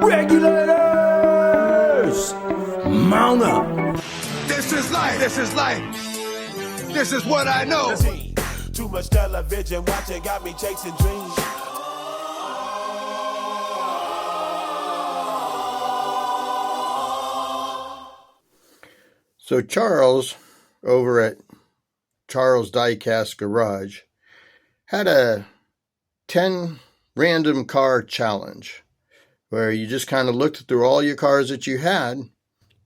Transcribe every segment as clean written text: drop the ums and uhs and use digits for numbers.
Regulators, mount up. This is life. This is life. This is what I know. Too much television watching got me chasing dreams. So Charles, over at Charles Diecast Garage, had a 10 random car challenge where you just kind of looked through all your cars that you had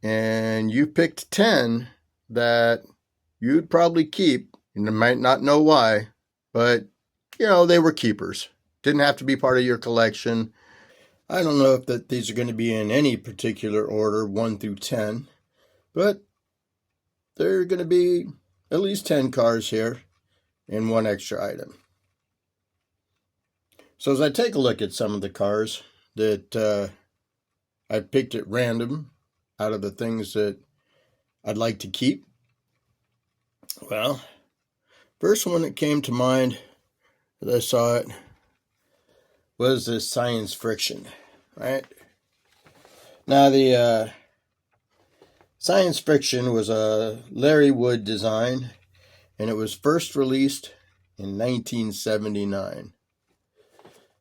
and you picked 10 that you'd probably keep. And you might not know why, but they were keepers. Didn't have to be part of your collection. I don't know if these are going to be in any particular order, 1 through 10, but there are going to be at least 10 cars here and one extra item. So as I take a look at some of the cars that I picked at random out of the things that I'd like to keep, well, first one that came to mind as I saw it was this Science Friction, right? Now the Science Friction was a Larry Wood design, and it was first released in 1979.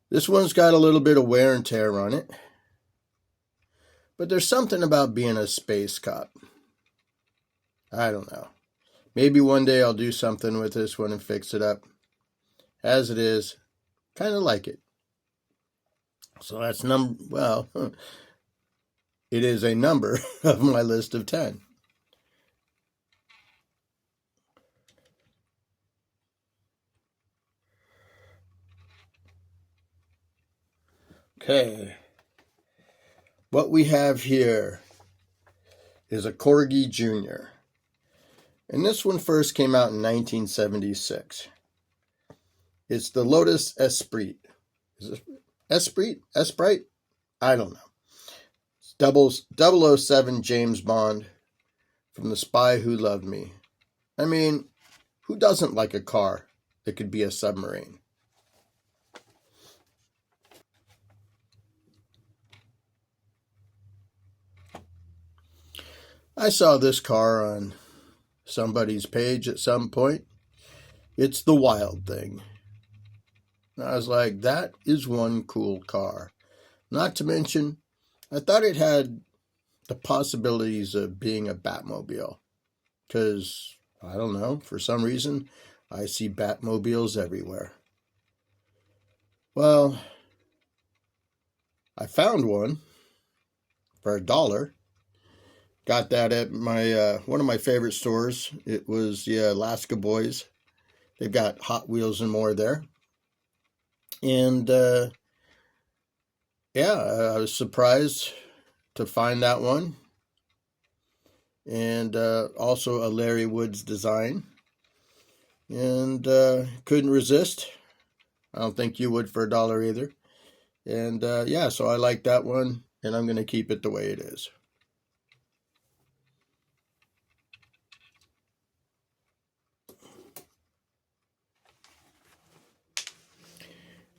This one's got a little bit of wear and tear on it, but there's something about being a space cop. I don't know. Maybe one day I'll do something with this one and fix it up. As it is, kind of like it. So that's it is a number of my list of 10. Okay. What we have here is a Corgi Jr. And this one first came out in 1976. It's the Lotus Esprit. Is it Esprit? Esprit? I don't know. It's 007 James Bond from The Spy Who Loved Me. I mean, who doesn't like a car that could be a submarine? I saw this car on somebody's page at some point. It's the Wild Thing. And I was like, that is one cool car. Not to mention, I thought it had the possibilities of being a Batmobile. Because, I don't know, for some reason, I see Batmobiles everywhere. Well, I found one for $1. Got that at my one of my favorite stores. It was the Alaska Boys. They've got Hot Wheels and more there. And I was surprised to find that one. And also a Larry Woods design. And couldn't resist. I don't think you would for $1 either. And so I like that one. And I'm going to keep it the way it is.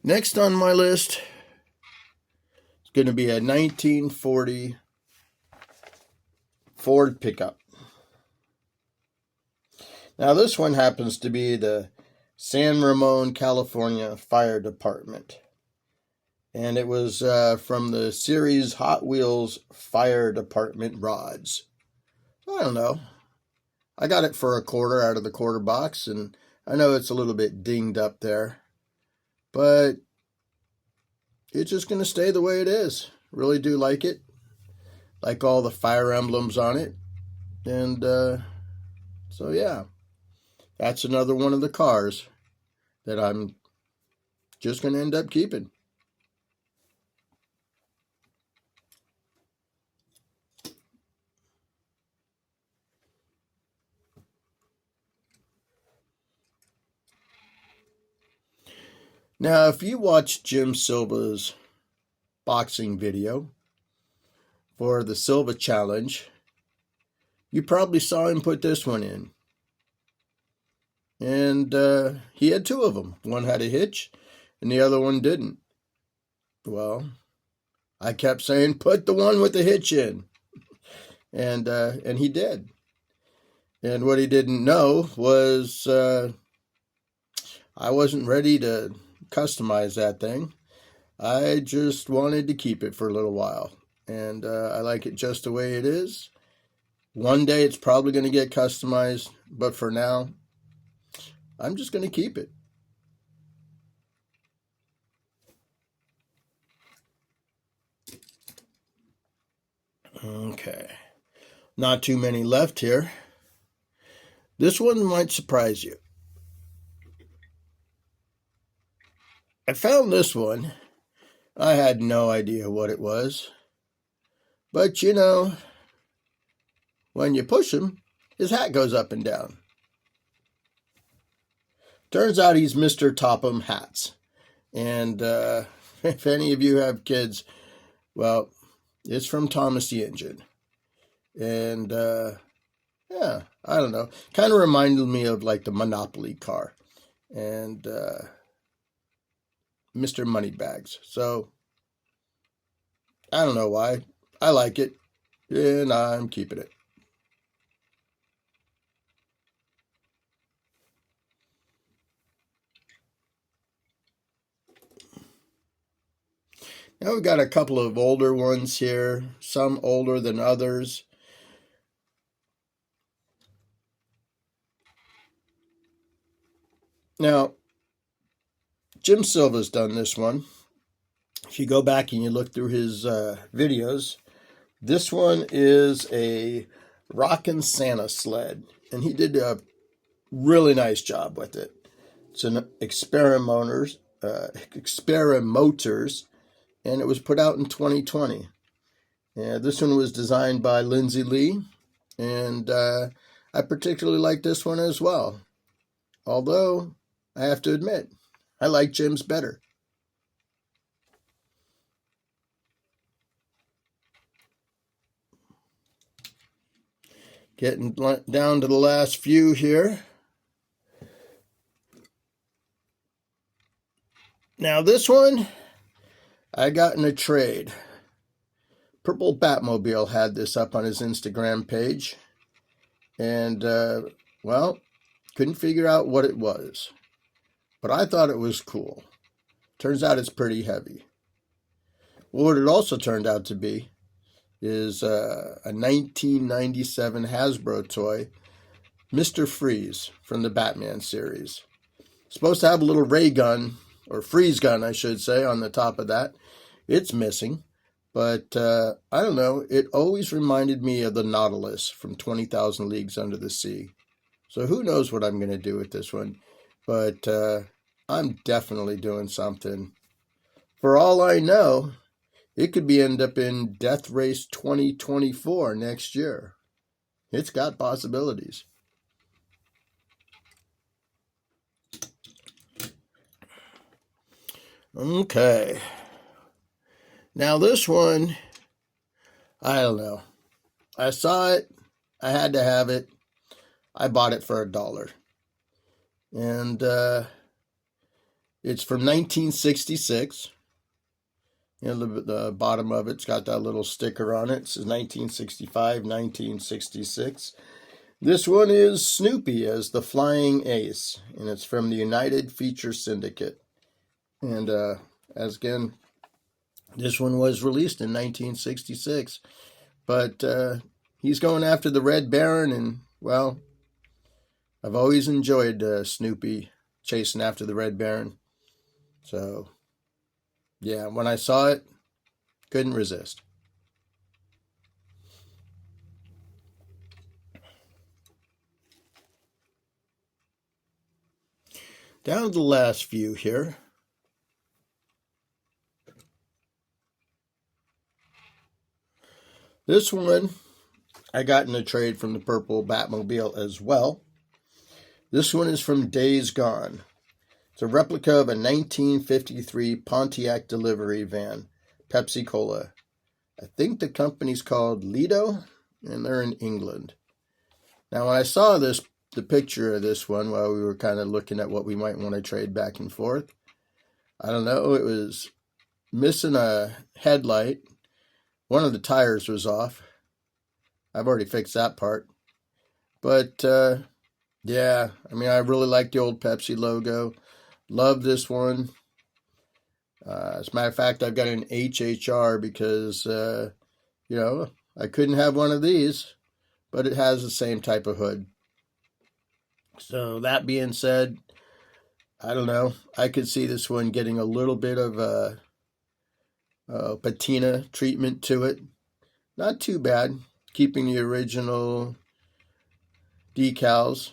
Next on my list is going to be a 1940 Ford pickup. Now this one happens to be the San Ramon, California Fire Department. And it was from the series Hot Wheels Fire Department rods. I don't know. I got it for $0.25 out of the quarter box, and I know it's a little bit dinged up there. But it's just going to stay the way it is. Really do like it. Like all the fire emblems on it. And so yeah, that's another one of the cars that I'm just going to end up keeping. Now, if you watch Jim Silva's boxing video for the Silva Challenge, you probably saw him put this one in. And he had two of them. One had a hitch and the other one didn't. Well, I kept saying, put the one with the hitch in. And he did. And what he didn't know was I wasn't ready to customize that thing. I just wanted to keep it for a little while. And I like it just the way it is. One day it's probably going to get customized, but for now, I'm just going to keep it. Okay. Not too many left here. This one might surprise you. I found this one. I had no idea what it was. But you know, when you push him, his hat goes up and down. Turns out he's Mr. Topham Hats. And if any of you have kids, well, it's from Thomas the Engine. And yeah, I don't know. Kind of reminded me of like the Monopoly car. And Mr. Moneybags. So, I don't know why. I like it. And I'm keeping it. Now we've got a couple of older ones here, some older than others. Now, Jim Silva's done this one. If you go back and you look through his videos, this one is a Rockin' Santa sled, and he did a really nice job with it. It's an experimenters, and it was put out in 2020. And this one was designed by Lindsay Lee, and I particularly like this one as well. Although, I have to admit, I like Jim's better. Getting down to the last few here. Now this one, I got in a trade. Purple Batmobile had this up on his Instagram page. And, well, couldn't figure out what it was. But I thought it was cool. Turns out it's pretty heavy. Well, what it also turned out to be is a 1997 Hasbro toy, Mr. Freeze from the Batman series. Supposed to have a little ray gun, or freeze gun, I should say, on the top of that. It's missing, but I don't know. It always reminded me of the Nautilus from 20,000 Leagues Under the Sea. So who knows what I'm going to do with this one. But I'm definitely doing something. For all I know, it could end up in Death Race 2024 next year. It's got possibilities. Okay. Now this one, I don't know. I saw it. I had to have it. I bought it for $1. And it's from 1966. You know, the bottom of it's got that little sticker on it. It says 1965, 1966. This one is Snoopy as the Flying Ace, and it's from the United Feature Syndicate. And as again, this one was released in 1966. But he's going after the Red Baron, and, well, I've always enjoyed Snoopy chasing after the Red Baron. So, yeah, when I saw it, couldn't resist. Down to the last few here. This one I got in a trade from the Purple Batmobile as well. This one is from Days Gone. It's a replica of a 1953 Pontiac delivery van, Pepsi Cola. I think the company's called Lido, and they're in England. Now, when I saw the picture of this one while we were kind of looking at what we might want to trade back and forth, I don't know, it was missing a headlight. One of the tires was off. I've already fixed that part. But, yeah, I mean, I really like the old Pepsi logo. Love this one. As a matter of fact, I've got an HHR because, I couldn't have one of these, but it has the same type of hood. So that being said, I don't know. I could see this one getting a little bit of a patina treatment to it. Not too bad. Keeping the original decals.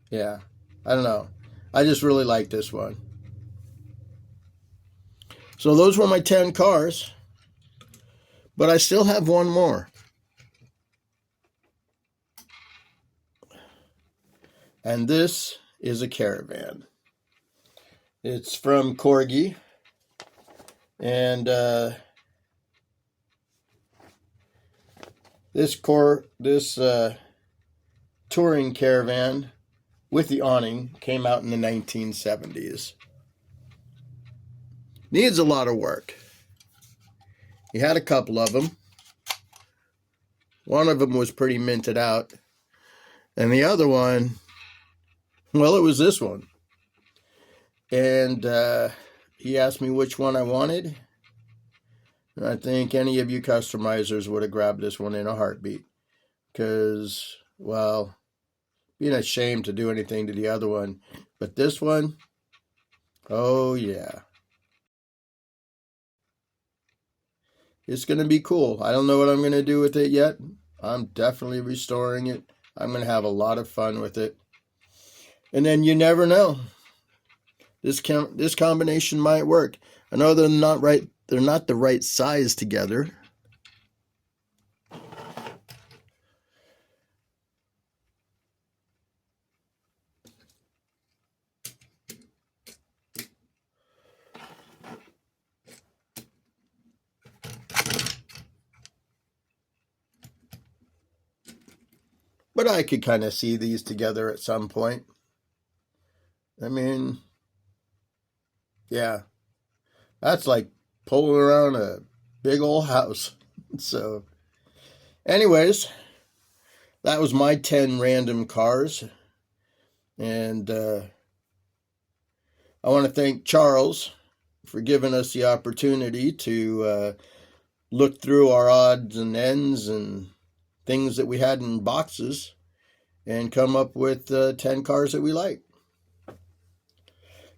Yeah, I don't know. I just really like this one. So those were my 10 cars. But I still have one more. And this is a Caravan. It's from Corgi. And this touring Caravan with the awning came out in the 1970s. Needs a lot of work. He had a couple of them. One of them was pretty minted out. And the other one, well, it was this one. And he asked me which one I wanted. And I think any of you customizers would have grabbed this one in a heartbeat. Because, well, being ashamed to do anything to the other one. But this one, oh yeah. It's going to be cool. I don't know what I'm going to do with it yet. I'm definitely restoring it. I'm going to have a lot of fun with it. And then you never know. This combination might work. I know they're not right. They're not the right size together. But I could kind of see these together at some point. I mean, yeah, that's like pulling around a big old house. So, anyways, that was my 10 random cars. And I want to thank Charles for giving us the opportunity to look through our odds and ends and things that we had in boxes and come up with 10 cars that we like.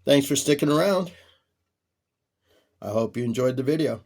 Thanks for sticking around. I hope you enjoyed the video.